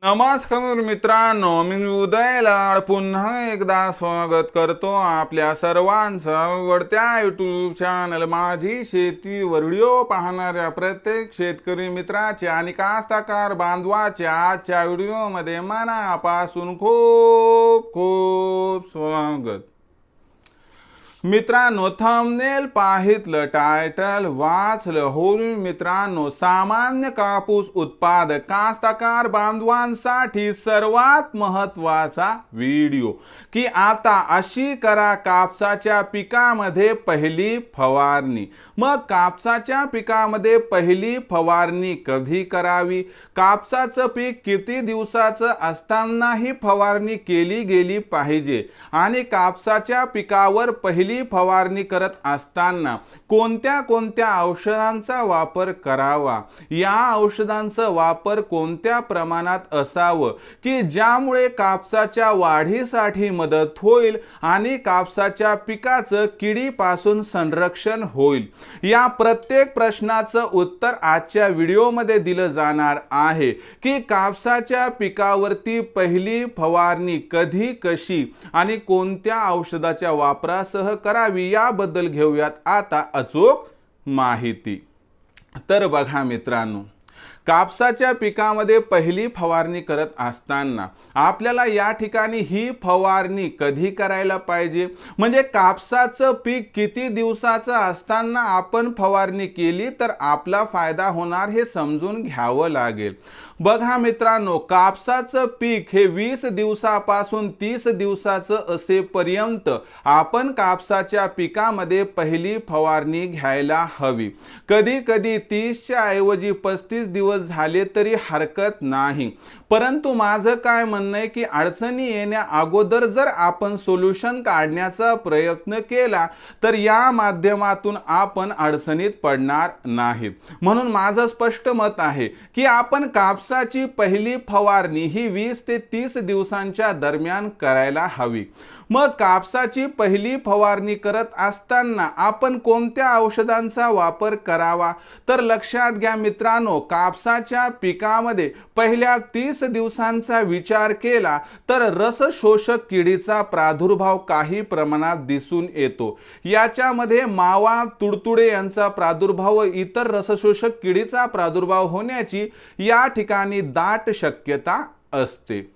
नमस्कार मित्रांनो, मी उदय लाड पुन्हा एकदा स्वागत करतो आपल्या सर्वांचं आवडत्या यूट्यूब चॅनल माझी शेती वर व्हिडिओ पाहणाऱ्या प्रत्येक शेतकरी मित्राचे आणि कास्तकार बांधवाचे आजच्या व्हिडिओमध्ये मनापासून खूप खूप स्वागत। मित्रांनो, थंबनेल पाहितलं, टायटल वाचलं होईल मित्रांनो, सामान्य कापूस उत्पादक कास्तकार बांधवांसाठी सर्वात महत्त्वाचा व्हिडिओ की आता अशी करा कापसाच्या पिकामध्ये पहिली फवारणी। मग कापसाच्या पिकामध्ये पहिली फवारणी कधी करावी, कापसाचं पीक किती दिवसाचं असताना ही फवारणी केली गेली पाहिजे आणि कापसाच्या पिकावर पहिली फवारणी करत असताना कोणत्या कोणत्या औषधांचा वापर करावा, या औषधांचा वापर कोणत्या प्रमाणात असावं की ज्यामुळे कापसाच्या वाढीसाठी मदत होईल आणि कापसाच्या पिकाचं किडीपासून संरक्षण होईल, या प्रत्येक प्रश्नाचं उत्तर आजच्या व्हिडिओमध्ये दिलं जाणार आहे की कापसाच्या पिकावरती पहिली फवारणी कधी, कशी आणि कोणत्या औषधाच्या वापरासह करावी याबद्दल घेऊयात आता अचूक माहिती। तर बघा मित्रांनो, कापसाच्या पिकामध्ये पहिली फवारणी करत असताना आपल्याला या ठिकाणी ही फवारणी कधी करायला पाहिजे, म्हणजे कापसाचं पीक किती दिवसाचं असताना आपण फवारणी केली तर आपला फायदा होणार हे समजून घ्यावं लागेल। बघा मित्रांनो, कापसाचं पीक हे 20 दिवसापासून 30 दिवसाचं असेपर्यंत आपण कापसाच्या पिकामध्ये पहिली फवारणी घ्यायला हवी। कधी कधी 30च्या ऐवजी 35 दिवस झाले तरी हरकत नाही, परंतु माझं काय म्हणणं आहे की अडचणी येण्या अगोदर जर आपण सोल्युशन काढण्याचा प्रयत्न केला तर या माध्यमातून आपण अडचणीत पडणार नाहीत। म्हणून माझं स्पष्ट मत आहे की आपण कापसाची पहिली फवारणी ही 20 ते 30 दिवसांच्या दरम्यान करायला हवी। मग कापसाची पहिली फवारणी करत असताना आपण कोणत्या औषधांचा वापर करावा, तर लक्षात घ्या मित्रांनो, कापसाच्या पिकामध्ये पहिल्या 30 दिवसांचा विचार केला तर रसशोषक किडीचा प्रादुर्भाव काही प्रमाणात दिसून येतो। याच्यामध्ये मावा, तुडतुडे यांचा प्रादुर्भाव व इतर रसशोषक किडीचा प्रादुर्भाव होण्याची या ठिकाणी दाट शक्यता असते।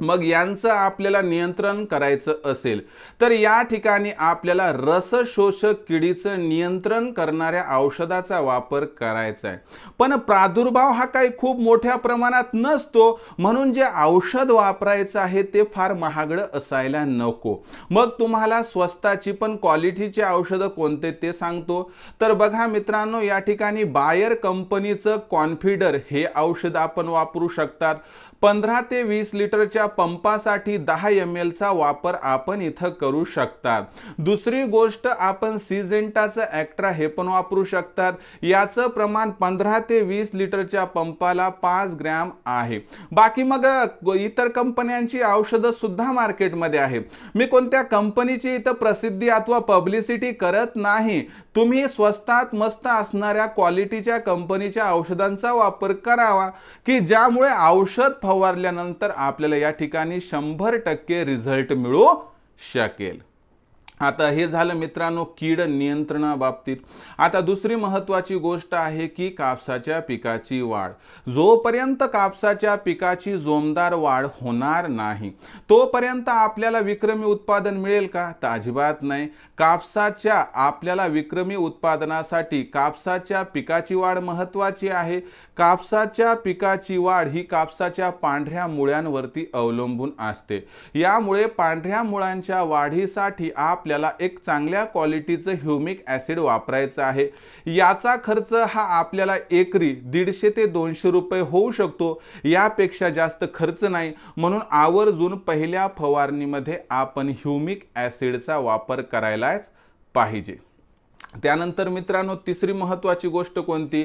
मग यांचं आपल्याला नियंत्रण करायचं असेल तर या ठिकाणी आपल्याला रसशोषक किडीचं नियंत्रण करणाऱ्या औषधाचा वापर करायचा आहे। पण प्रादुर्भाव हा काही खूप मोठ्या प्रमाणात नसतो, म्हणून जे औषध वापरायचं आहे ते फार महागडं असायला नको। मग तुम्हाला स्वस्ताची पण क्वालिटीची औषधं कोणते ते सांगतो। तर बघा मित्रांनो, या ठिकाणी बायर कंपनीचं कॉन्फिडर हे औषध आपण वापरू शकतात। 15 ते 20 लिटरच्या पंपासाठी 10 ml चा वापर आपण इथं करू शकतात। दुसरी गोष्ट, आपण सिजेंटाचं ॲक्ट्रा हे पण वापरू शकतात। याचं प्रमाण 15 ते 20 लिटरच्या पंपाला 5 ग्रॅम आहे। बाकी मग इतर कंपन्यांची औषधं सुद्धा मार्केटमध्ये आहेत। मी कोणत्या कंपनीची इथं प्रसिद्धी अथवा पब्लिसिटी करत नाही। तुम्ही स्वस्तात मस्त असणाऱ्या क्वालिटीच्या कंपनीच्या औषधांचा वापर करावा की ज्यामुळे औषध फवारल्यानंतर आपल्याला या ठिकाणी 100% रिझल्ट मिळू शकेल। आता हे झालं मित्रांनो कीड नियंत्रणाबाबतीत। आता दुसरी महत्त्वाची गोष्ट आहे की कापसाच्या पिकाची वाढ। जोपर्यंत कापसाच्या पिकाची जोमदार वाढ होणार नाही तोपर्यंत आपल्याला विक्रमी उत्पादन मिळेल का, तर अजिबात नाही। कापसाच्या आपल्याला विक्रमी उत्पादनासाठी कापसाच्या पिकाची वाढ महत्त्वाची आहे। कापसाच्या पिकाची वाढ ही कापसाच्या पांढऱ्या मुळ्यांवरती अवलंबून असते। यामुळे पांढऱ्या मुळांच्या वाढीसाठी आपल्याला एक चांगल्या क्वालिटीचं ह्युमिक ॲसिड वापरायचं आहे। याचा खर्च हा आपल्याला एकरी 150 ते 200 रुपये होऊ शकतो, यापेक्षा जास्त खर्च नाही। म्हणून आवर्जून पहिल्या फवारणीमध्ये आपण ह्युमिक ॲसिडचा वापर करायलाच पाहिजे। त्यानंतर मित्रांनो, तिसरी महत्त्वाची गोष्ट कोणती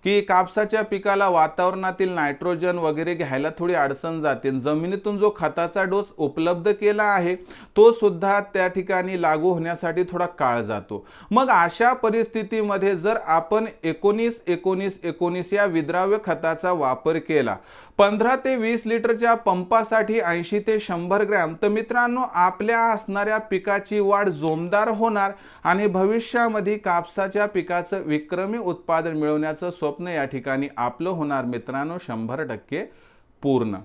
की कापसाच्या पिकाला वातावरणातील नायट्रोजन वगैरे घ्यायला थोडी अडचण जाते। जमिनीतून जो खताचा डोस उपलब्ध केला आहे तो सुद्धा त्या ठिकाणी लागू होण्यासाठी थोडा काळ जातो। मग अशा परिस्थितीमध्ये जर आपण 19-19-19 या विद्राव्य खताचा वापर केला 15 ते 20 लिटरच्या पंपासाठी 80 ते 100 ग्रॅम, तर मित्रांनो आपल्या असणाऱ्या पिकाची वाढ जोमदार होणार आणि भविष्यामध्ये कापसाच्या पिकाचं विक्रमी उत्पादन मिळवण्याचं स्वप्न या ठिकाणी आपलं होणार मित्रांनो 100% पूर्ण।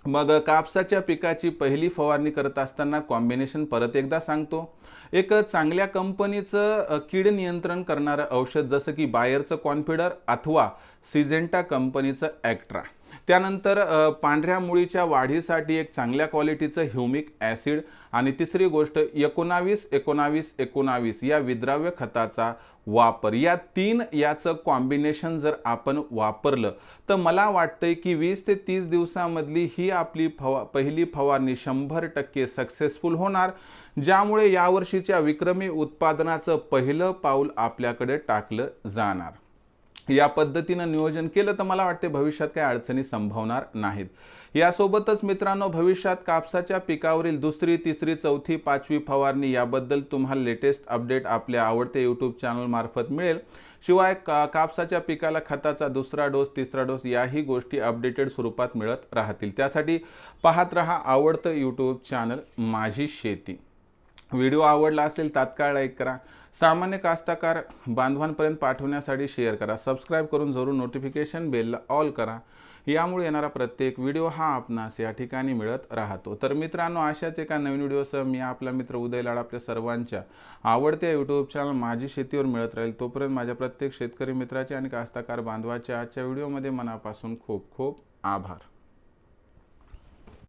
मग कापसाच्या पिकाची पहिली फवारणी करत असताना कॉम्बिनेशन परत एकदा सांगतो। एक चांगल्या कंपनीचं कीड नियंत्रण करणारं औषध जसं की बायरचं कॉन्फिडर अथवा सिजेंटा कंपनीचं ॲक्ट्रा। त्यानंतर पांढऱ्या मुळीच्या वाढीसाठी एक चांगल्या क्वालिटीचं ह्युमिक ॲसिड आणि तिसरी गोष्ट 19-19-19 या विद्राव्य खताचा वापर। या 3 याचं कॉम्बिनेशन जर आपण वापरलं तर मला वाटतंय की 20 ते 30 दिवसांमधली ही आपली पहिली फवारणी 100% सक्सेसफुल होणार, ज्यामुळे यावर्षीच्या विक्रमी उत्पादनाचं पहिलं पाऊल आपल्याकडे टाकलं जाणार। या पद्धतीनं नियोजन केलं तर मला वाटते भविष्यात काही अडचणी संभवणार नाहीत। यासोबतच मित्रांनो भविष्यात कापसाच्या पिकावरील दुसरी, तिसरी, चौथी, पाचवी फवारणी याबद्दल तुम्हाला लेटेस्ट अपडेट आपल्या आवडते यूट्यूब चॅनल मार्फत मिळेल। शिवाय कापसाच्या पिकाला खताचा दुसरा डोस, तिसरा डोस याही गोष्टी अपडेटेड स्वरूपात मिळत राहतील। त्यासाठी पाहत रहा आवडतं यूट्यूब चॅनल माझी शेती। व्हिडिओ आवडला असेल तात्काळ लाईक करा, सामान्य कास्तकार बांधवांपर्यंत पाठवण्यासाठी शेअर करा, सबस्क्राईब करून जरूर नोटिफिकेशन बेलला ऑल करा। यामुळे येणारा प्रत्येक व्हिडिओ हा आपणास या ठिकाणी मिळत राहतो। तर मित्रांनो अशाच एका नवीन व्हिडिओसह मी आपला मित्र उदय लाड आपल्या सर्वांच्या आवडत्या यूट्यूब चॅनल माझी शेतीवर मिळत राहील। तोपर्यंत माझ्या प्रत्येक शेतकरी मित्राचे आणि कास्तकार बांधवाच्या आजच्या व्हिडिओमध्ये मनापासून खूप खूप आभार।